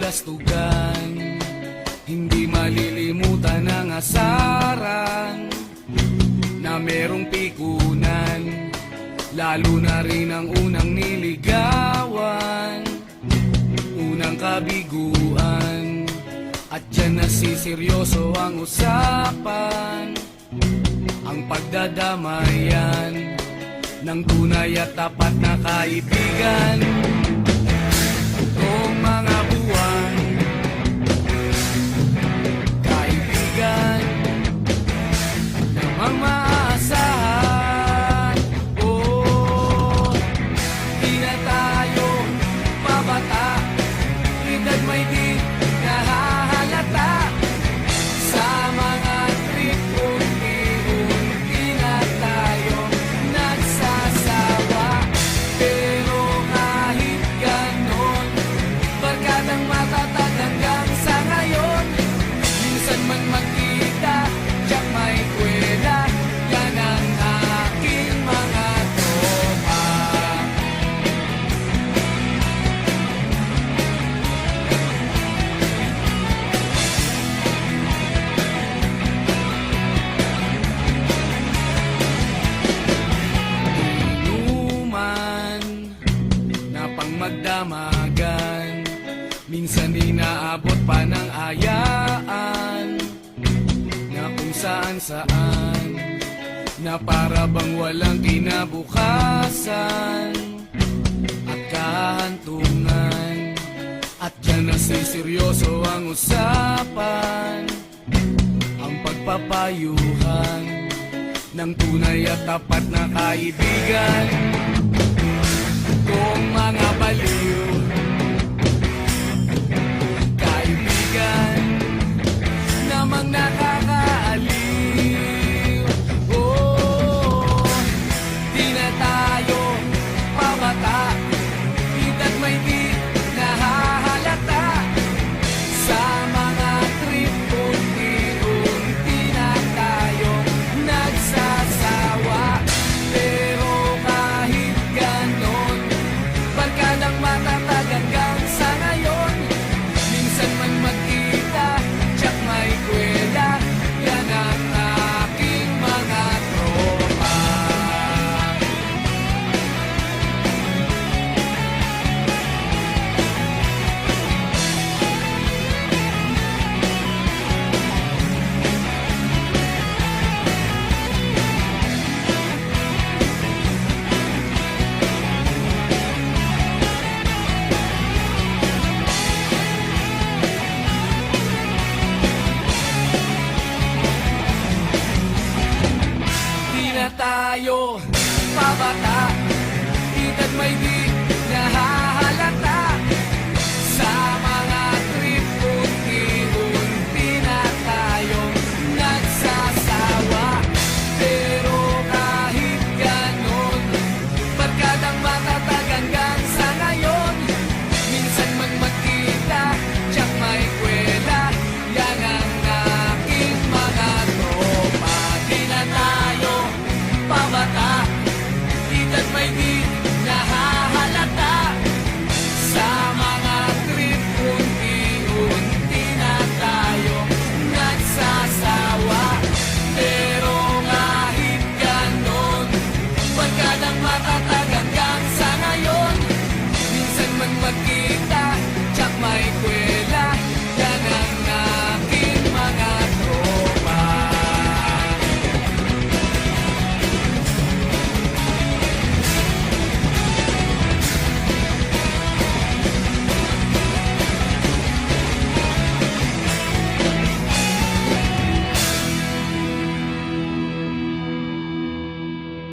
kabulastugan. Hindi malilimutan ang asaran na merong pikunan, lalo na rin ang unang niligawan, unang kabiguan. At dyan nasiseryoso ang usapan, ang pagdadamayan ng tunay at tapat na kaibigan. Noong mga buwan, kaibigan namang maaasahan. Oh, di na tayo pabata, edad may di nahahalata. Sa mga trip, unti-unti na tayo nagsasawa. Pero kahit ganon, barkadang matatag hanggang sa ngayon. Minsan man magkita, tiyak may kwela, yan ang aking mga tropa. Inuman na pang magdamagan, minsan inaabot pa ng ayaan, na kung saan-saan, na para bang walang kinabukasan at kahantungan. At dyan nasiseryoso ang usapan, ang pagpapayuhan ng tunay at tapat na kaibigan. Kung mga baliw, kaibigan namang nakakaaliw. Oh, di na tayo pabata, edad may di nahahalata. Sa mga trip, unti-unti na tayo nagsasawa. Pero kahit ganon, barkadang matatag hanggang sa ngayon. Minsan man magkita, tiyak may kwela, yan ang aking mga tropa. Di na tayo pabata, edad may di